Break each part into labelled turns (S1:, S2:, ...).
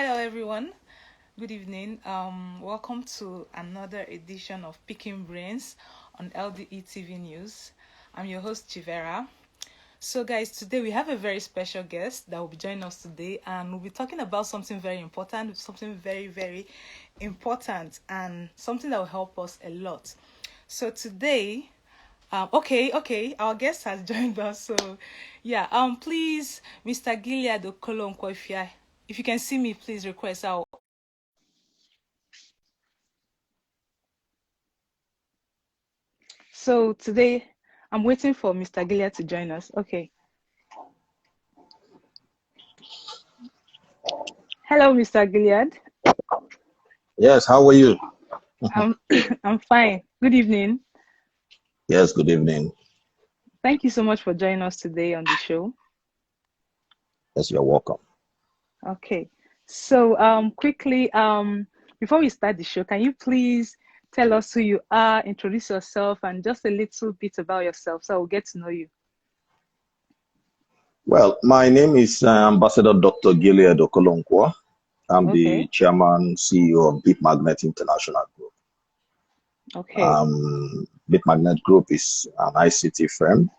S1: Hello, everyone. Good evening. Welcome to another edition of Picking Brains on LDE TV News. I'm your host, Chivera. So, guys, today we have a very special guest that will be joining us today, and we'll be talking about something very important, very important, and something that will help us a lot. So today, okay, our guest has joined us. So, yeah, please, Mr. Gilead Okolonkwo, if you can see me, please request out. So today, I'm waiting for Mr. Gilead to join us. Okay. Hello, Mr. Gilead.
S2: Yes, how are you?
S1: I'm fine. Good evening.
S2: Yes, good evening.
S1: Thank you so much for joining us today on the show.
S2: Yes, you're welcome.
S1: Okay. So quickly, before we start the show, can you please tell us who you are, introduce yourself, and just a little bit about yourself so we'll get to know you.
S2: Well, my name is Ambassador Dr. Gilead Okolonkwo. I'm the chairman, CEO of Bit Magnet International Group.
S1: Okay.
S2: Bit Magnet Group is an ICT firm.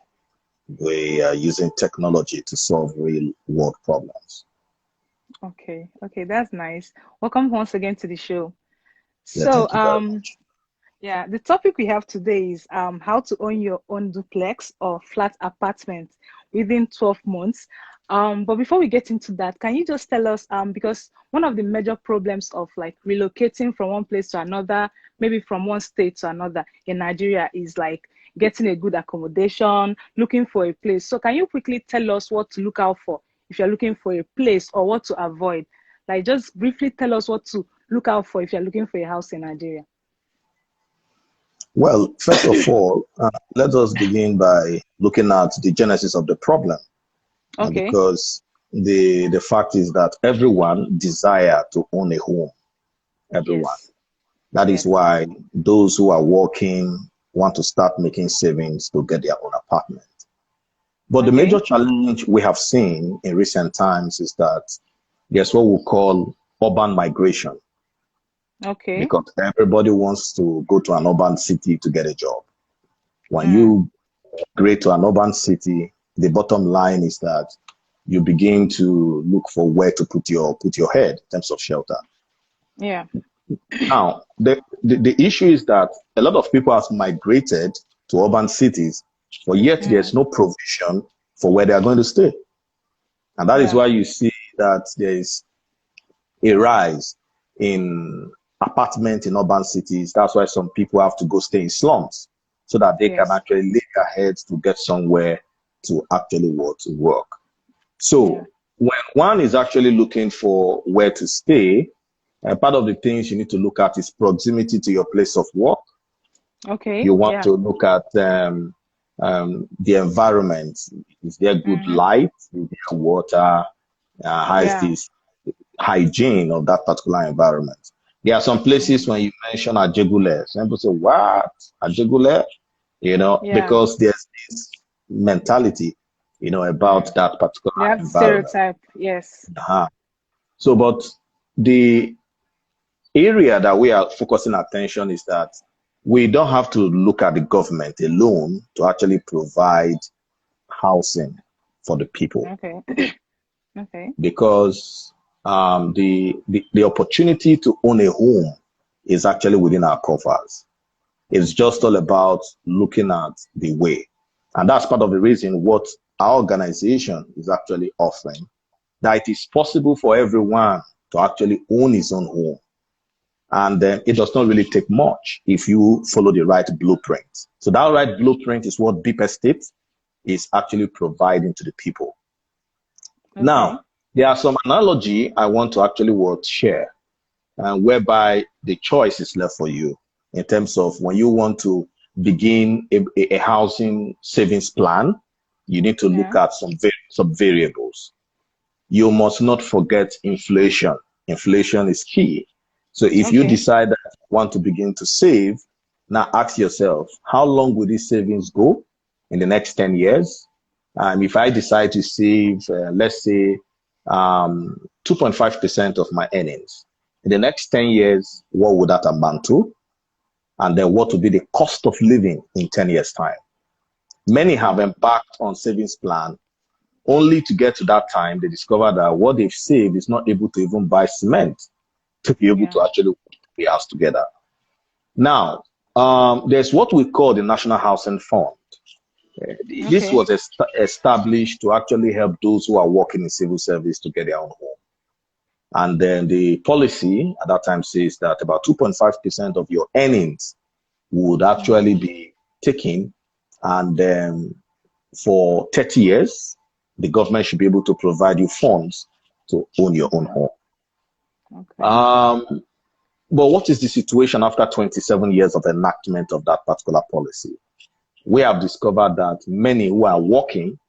S2: We are using technology to solve real world problems.
S1: Okay, that's nice. Welcome once again to the show.
S2: Yeah,
S1: So,
S2: thank you very much.
S1: Yeah, the topic we have today is how to own your own duplex or flat apartment within 12 months. But before we get into that, can you just tell us, because one of the major problems of like relocating from one place to another, maybe from one state to another in Nigeria, is like getting a good accommodation, looking for a place. So can you quickly tell us what to look out for if you're looking for a place, or what to avoid? Like just briefly tell us what to look out for if you're looking for a house in Nigeria.
S2: Well, first of all, let us begin by looking at the genesis of the problem.
S1: Okay.
S2: Because the fact is that everyone desire to own a home. Everyone.
S1: Yes.
S2: That is why those who are working want to start making savings to get their own apartment. But the major challenge we have seen in recent times is that there's what we call urban migration.
S1: Okay.
S2: Because everybody wants to go to an urban city to get a job. When you migrate to an urban city, the bottom line is that you begin to look for where to put your head in terms of shelter.
S1: Yeah.
S2: Now, the issue is that a lot of people have migrated to urban cities, but yet there's no provision for where they are going to stay. And that is why you see that there is a rise in apartments in urban cities. That's why some people have to go stay in slums so that they can actually lay their heads to get somewhere to actually work. So when one is actually looking for where to stay, part of the things you need to look at is proximity to your place of work.
S1: Okay.
S2: You want to look at the environment. Is there good light? Is there water? How is this hygiene of that particular environment? There are some places when you mention Ajegule, some people say, what? Ajegule? Because there's this mentality, about that particular environment.
S1: Stereotype, yes.
S2: So, but the area that we are focusing attention is that we don't have to look at the government alone to actually provide housing for the people.
S1: Okay.
S2: Because the opportunity to own a home is actually within our covers. It's just all about looking at the way. And that's part of the reason what our organization is actually offering, that it is possible for everyone to actually own his own home. And it does not really take much if you follow the right blueprint. So that right blueprint is what Deep Estate is actually providing to the people. Now, there are some analogy I want to actually share, whereby the choice is left for you in terms of when you want to begin a housing savings plan, you need to look at some variables. You must not forget inflation. Inflation is key. So if you decide that you want to begin to save, now ask yourself, how long will these savings go in the next 10 years? If I decide to save, let's say, 2.5% of my earnings. In the next 10 years, what would that amount to? And then what would be the cost of living in 10 years' time? Many have embarked on savings plan only to get to that time. They discover that what they've saved is not able to even buy cement to be able to actually put the house together. Now, there's what we call the National Housing Fund. This was established to actually help those who are working in civil service to get their own home. And then the policy at that time says that about 2.5% of your earnings would actually be taken, and then for 30 years, the government should be able to provide you funds to own your own home. But what is the situation after 27 years of enactment of that particular policy? We have discovered that many who are working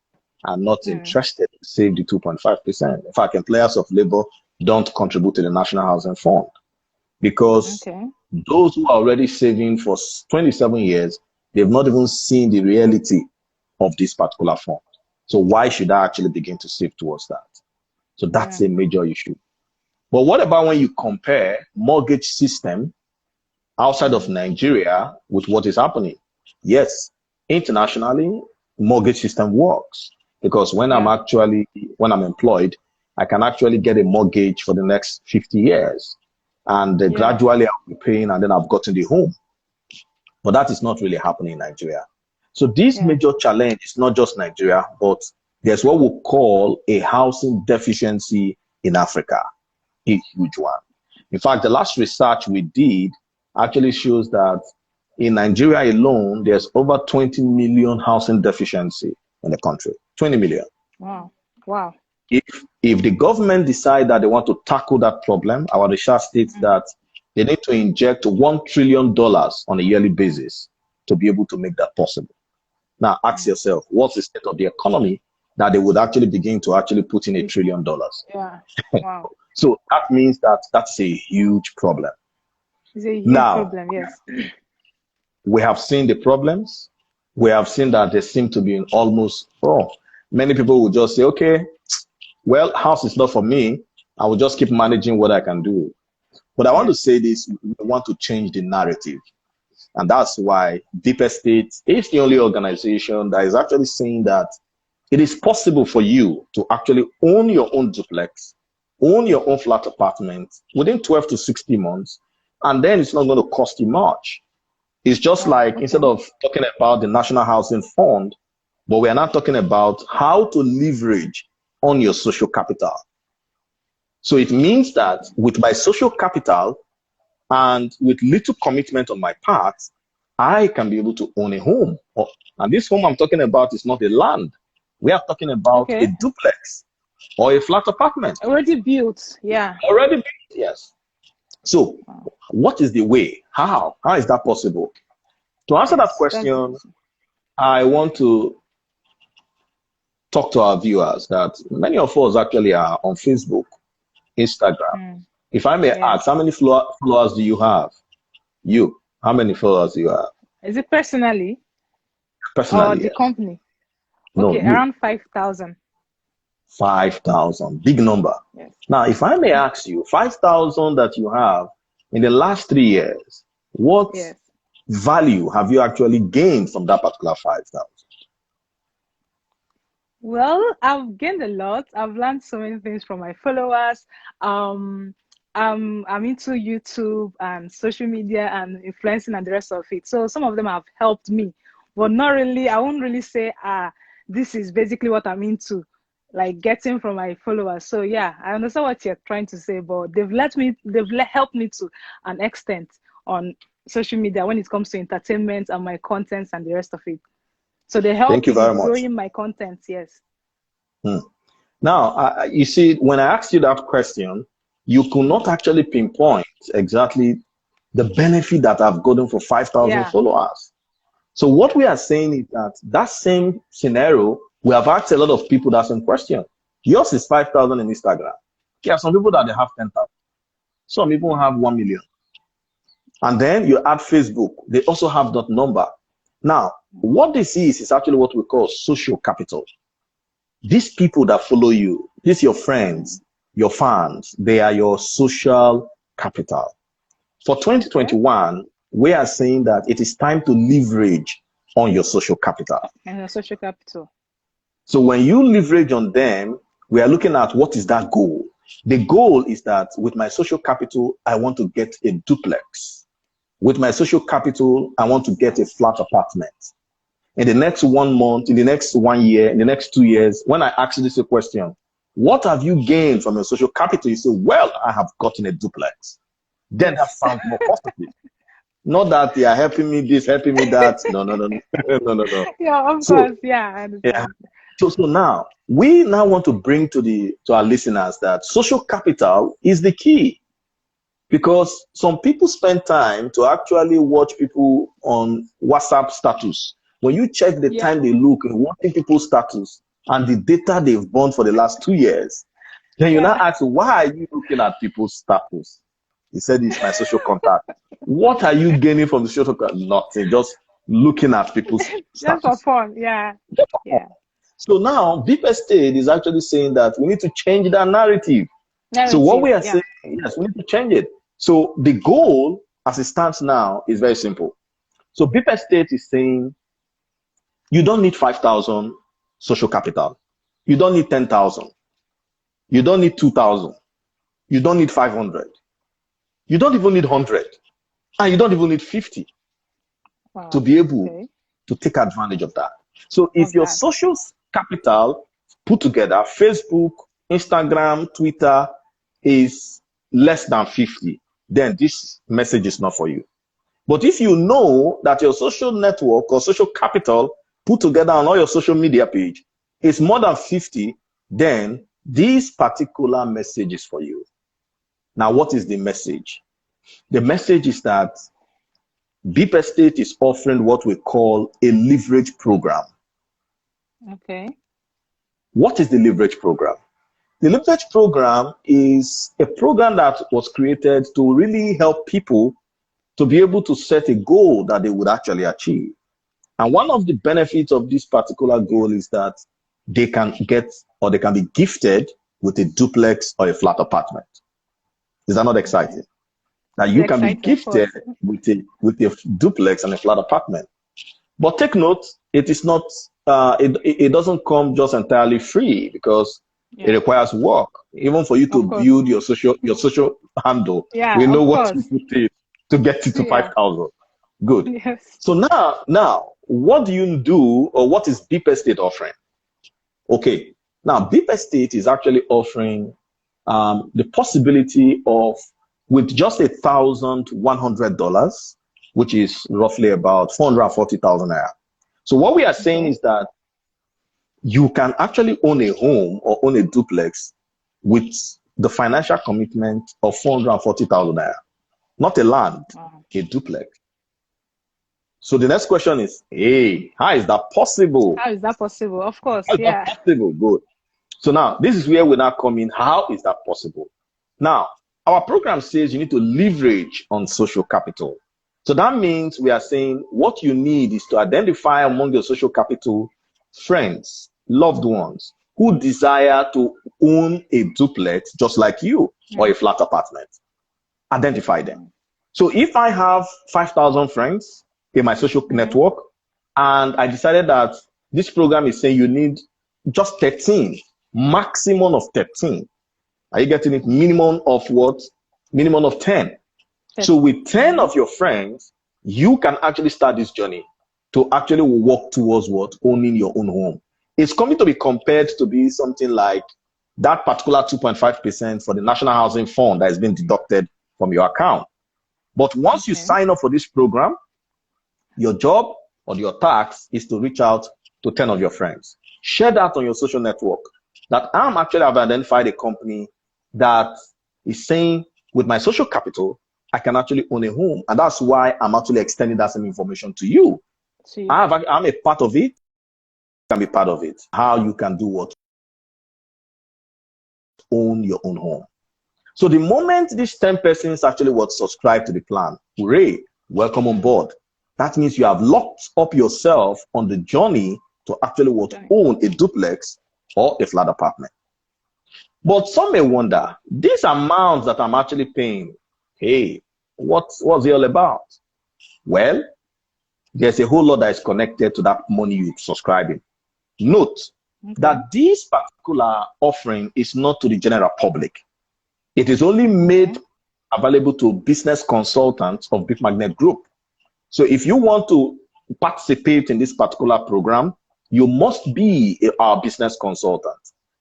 S2: are not interested to save the 2.5%. In fact, employers of labor don't contribute to the National Housing Fund because those who are already saving for 27 years, they've not even seen the reality of this particular fund. So why should I actually begin to save towards that? So that's a major issue. But what about when you compare mortgage system outside of Nigeria with what is happening? Yes, internationally, mortgage system works because when I'm employed, I can actually get a mortgage for the next 50 years. And gradually I'll be paying, and then I've gotten the home. But that is not really happening in Nigeria. So this major challenge is not just Nigeria, but there's what we call a housing deficiency in Africa, a huge one. In fact, the last research we did actually shows that in Nigeria alone, there's over 20 million housing deficiency in the country. 20 million.
S1: Wow. Wow.
S2: If the government decide that they want to tackle that problem, our research states that they need to inject $1 trillion on a yearly basis to be able to make that possible. Now, ask yourself, what's the state of the economy that they would actually begin to actually put in $1 trillion?
S1: Yeah. Wow.
S2: So that means that that's a huge problem.
S1: It's a huge problem, yes.
S2: We have seen the problems. We have seen that they seem to be in almost, many people will just say, okay, well, house is not for me. I will just keep managing what I can do. But I want to say this, we want to change the narrative. And that's why Deep Estate is the only organization that is actually saying that it is possible for you to actually own your own duplex, own your own flat apartment within 12 to 60 months, and then it's not going to cost you much. It's just like, instead of talking about the National Housing Fund, but we are not talking about how to leverage on your social capital. So it means that with my social capital and with little commitment on my part, I can be able to own a home. And this home I'm talking about is not a land. We are talking about a duplex or a flat apartment.
S1: Already built,
S2: Already built, yes. So what is the way? How is that possible? To answer that question, I want to talk to our viewers that many of us actually are on Facebook, Instagram. If I may ask, how many followers do you have? How many followers do you have?
S1: Is it personally?
S2: Personally,
S1: or the company?
S2: No,
S1: okay, around 5,000.
S2: 5,000, big number.
S1: Yes.
S2: Now, if I may ask you, 5,000 that you have in the last 3 years, what value have you actually gained from that particular 5,000?
S1: Well, I've gained a lot. I've learned so many things from my followers. I'm into YouTube and social media and influencing and the rest of it. So some of them have helped me, but not really. I won't really say, this is basically what I'm into, like getting from my followers. So yeah, I understand what you're trying to say, but they've helped me to an extent on social media when it comes to entertainment and my contents and the rest of it. So they help me growing my content, yes.
S2: Now, you see, when I asked you that question, you could not actually pinpoint exactly the benefit that I've gotten for 5,000 followers. So what we are saying is that same scenario, we have asked a lot of people that same question. Yours is 5,000 in Instagram. There are some people that they have 10,000. Some people have 1 million. And then you add Facebook. They also have that number. Now, what this is actually what we call social capital. These people that follow you, these your friends, your fans. They are your social capital. For 2021, we are saying that it is time to leverage on your social capital.
S1: And your social capital.
S2: So when you leverage on them, we are looking at what is that goal. The goal is that with my social capital, I want to get a duplex. With my social capital, I want to get a flat apartment. In the next 1 month, in the next 1 year, in the next 2 years, when I ask you this question, what have you gained from your social capital? You say, well, I have gotten a duplex. Then that sounds more positive. Not that they are helping me this, helping me that. No. No.
S1: Yeah, of course. Yeah, I understand.
S2: So now we want to bring to our listeners that social capital is the key, because some people spend time to actually watch people on WhatsApp status. When you check the time they look and watching people's status and the data they've burned for the last 2 years, then you now ask, why are you looking at people's status? He said, it's my social contact. What are you gaining from the social contact? Nothing, just looking at people's status.
S1: Just for fun, yeah.
S2: So now, Deep Estate is actually saying that we need to change that narrative. So what we are saying, yes, we need to change it. So the goal, as it stands now, is very simple. So Deep Estate is saying, you don't need 5,000 social capital. You don't need 10,000. You don't need 2,000. You don't need 500. You don't even need 100. And you don't even need 50 to be able to take advantage of that. So if your social capital put together, Facebook, Instagram, Twitter, is less than 50, then this message is not for you. But if you know that your social network or social capital put together on all your social media page is more than 50, then this particular message is for you. Now, what is the message? The message is that Deep Estate is offering what we call a leverage program.
S1: Okay.
S2: What is the leverage program? The leverage program is a program that was created to really help people to be able to set a goal that they would actually achieve. And one of the benefits of this particular goal is that they can get, or they can be gifted with a duplex or a flat apartment. Is that not exciting? Now you can be gifted with a duplex and a flat apartment. But take note, it is not, it doesn't come just entirely free, because it requires work. Even for you to build your social handle, we know what you put in to get it to 5,000. Good.
S1: Yes.
S2: So now, what do you do, or what is Deep Estate offering? Okay. Now, Deep Estate is actually offering the possibility of, with just $1,100, which is roughly about 440,000 naira. So what we are saying is that you can actually own a home or own a duplex with the financial commitment of 440,000 naira, not a land, a duplex. So the next question is, hey, how is that possible?
S1: How is that possible? Of course,
S2: how is that possible? Good. So now, this is where we now come in. How is that possible? Now, our program says you need to leverage on social capital. So that means we are saying what you need is to identify among your social capital friends, loved ones who desire to own a duplex just like you, or a flat apartment. Identify them. So if I have 5,000 friends in my social network, and I decided that this program is saying you need just 13, maximum of 13. Are you getting it? Minimum of what? Minimum of 10. So with 10 of your friends, you can actually start this journey to actually work towards what? Owning your own home. It's coming to be compared to be something like that particular 2.5% for the National Housing Fund that has been deducted from your account. But once you sign up for this program, your job or your task is to reach out to 10 of your friends. Share that on your social network, that I've identified a company that is saying, with my social capital, I can actually own a home. And that's why I'm actually extending that same information to you. I'm a part of it. You can be part of it. How you can do what? Own your own home. So the moment these 10 persons actually would subscribe to the plan, hooray, welcome on board. That means you have locked up yourself on the journey to actually own a duplex or a flat apartment. But some may wonder, these amounts that I'm actually paying, hey, what's it all about? Well, there's a whole lot that is connected to that money you're subscribing. Note that this particular offering is not to the general public. It is only made available to business consultants of Big Magnet Group. So if you want to participate in this particular program, you must be our business consultant.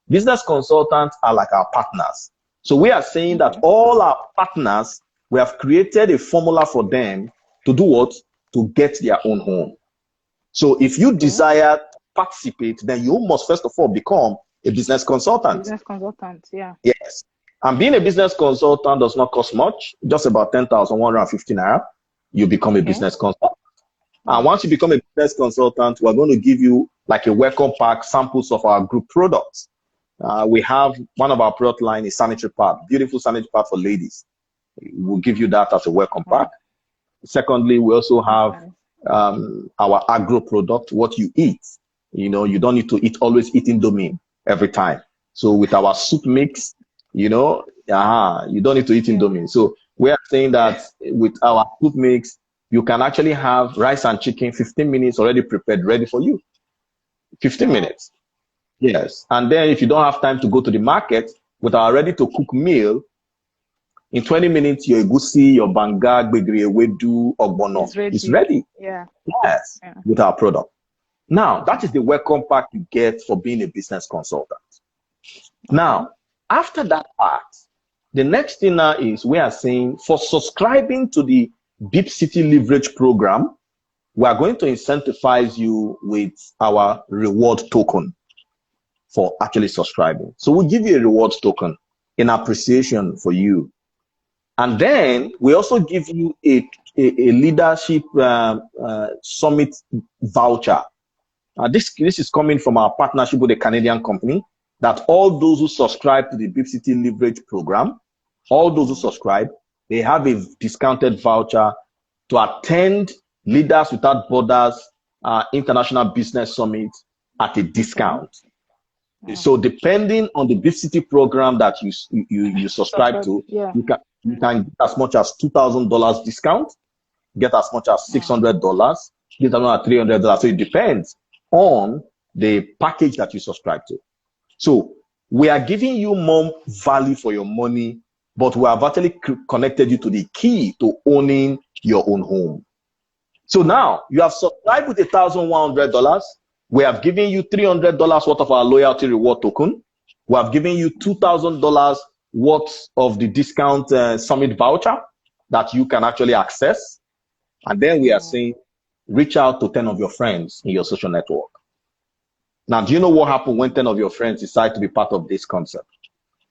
S2: Business consultants are like our partners. So we are saying that all our partners, we have created a formula for them to do what? To get their own home. So if you desire to participate, then you must first of all become a business consultant.
S1: Business consultant, yeah.
S2: Yes. And being a business consultant does not cost much, just about 10,150 naira. You become a business consultant. And once you become a business consultant, we're going to give you like a welcome pack, samples of our group products. We have one of our product line is sanitary pad, beautiful sanitary pad for ladies. We'll give you that as a welcome pack. Secondly, we also have our agro product, what you eat. You know, you don't need to always eat Indomie every time. So with our soup mix, you know, you don't need to eat Indomie. So we are saying that with our soup mix, you can actually have rice and chicken, 15 minutes already prepared, ready for you. 15 minutes. Yes. And then if you don't have time to go to the market, with our ready to cook meal, in 20 minutes, your egusi, your banga, gbegiri, ewedu, ogbono is ready.
S1: Yeah.
S2: Yes. With our product. Now, that is the welcome pack you get for being a business consultant. Now, after that part, the next thing now is we are saying for subscribing to the Deep City Leverage Program, we are going to incentivize you with our reward token for actually subscribing. So we'll give you a reward token in appreciation for you. And then we also give you a leadership summit voucher. This is coming from our partnership with a Canadian company, that all those who subscribe to the Deep City Leverage Program, all those who subscribe, they have a discounted voucher to attend Leaders Without Borders International Business Summit at a discount. So depending on the Deep City program that you subscribe to, you can get as much as $2,000 discount, get as much as $600, get as much as $300. So it depends on the package that you subscribe to. So we are giving you more value for your money, but we have actually connected you to the key to owning your own home. So now you have subscribed with $1,100. We have given you $300 worth of our loyalty reward token. We have given you $2,000 worth of the discount summit voucher that you can actually access. And then we are saying, reach out to 10 of your friends in your social network. Now, do you know what happens when 10 of your friends decide to be part of this concept?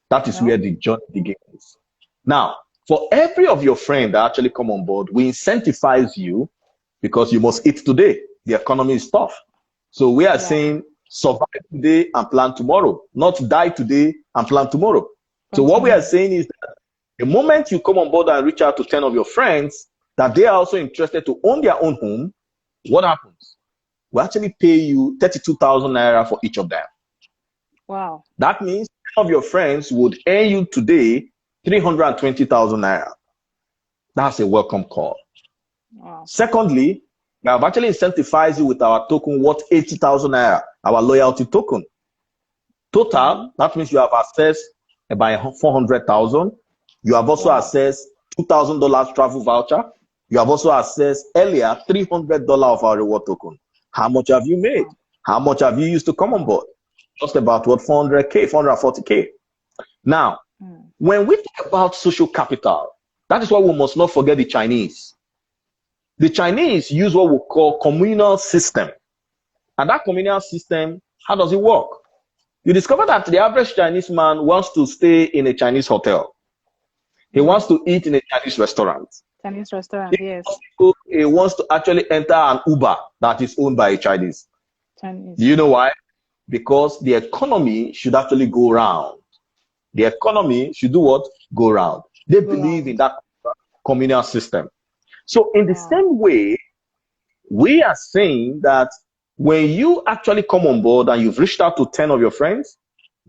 S2: That is where the journey begins. Now, for every of your friends that actually come on board, we incentivize you because you must eat today. The economy is tough. So we are saying survive today and plan tomorrow, not die today and plan tomorrow. So what we are saying is that the moment you come on board and reach out to 10 of your friends that they are also interested to own their own home, what happens? We actually pay you 32,000 naira for each of them.
S1: Wow.
S2: That means 10 of your friends would earn you today 320,000 naira. That's a welcome call.
S1: Wow.
S2: Secondly, we have actually incentivized you with our token worth 80,000 naira, our loyalty token. Total, that means you have accessed about 400,000. You have also accessed $2,000 travel voucher. You have also accessed earlier $300 of our reward token. How much have you made? How much have you used to come on board? Just about what, 400K, 440K. Now, when we talk about social capital, that is why we must not forget the Chinese. The Chinese use what we call communal system. And that communal system, how does it work? You discover that the average Chinese man wants to stay in a Chinese hotel. He wants to eat in a Chinese restaurant.
S1: Chinese restaurant, yes.
S2: He wants to actually enter an Uber that is owned by a Chinese. Do you know why? Because the economy should actually go round. The economy should do what? Go round. They believe in that communal system. So in the same way, we are saying that when you actually come on board and you've reached out to 10 of your friends,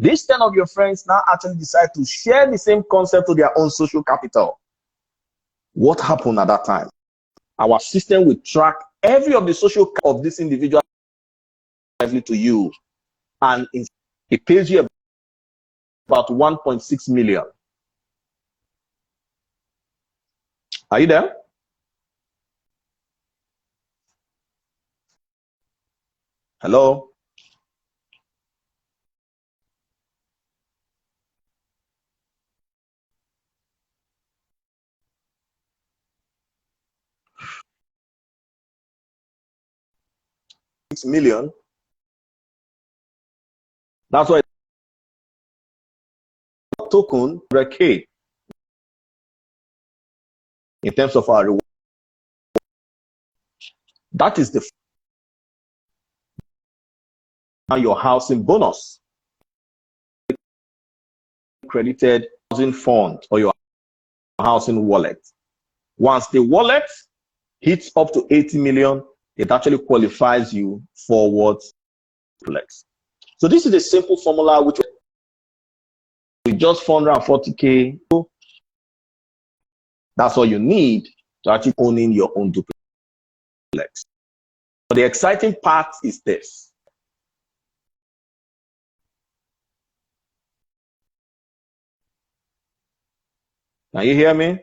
S2: These 10 of your friends now actually decide to share the same concept to their own social capital. What happened at that time? Our system will track every of the social of this individual to you, and it pays you about 1.6 million. Are you there? Hello? $6 million. That's why token K in terms of our reward. That is the your housing bonus credited housing fund or your housing wallet. Once the wallet hits up to 80 million, it actually qualifies you for what DUPLEX. So this is a simple formula which with just 440K, that's all you need to actually owning your own DUPLEX. But the exciting part is this. Can you hear me?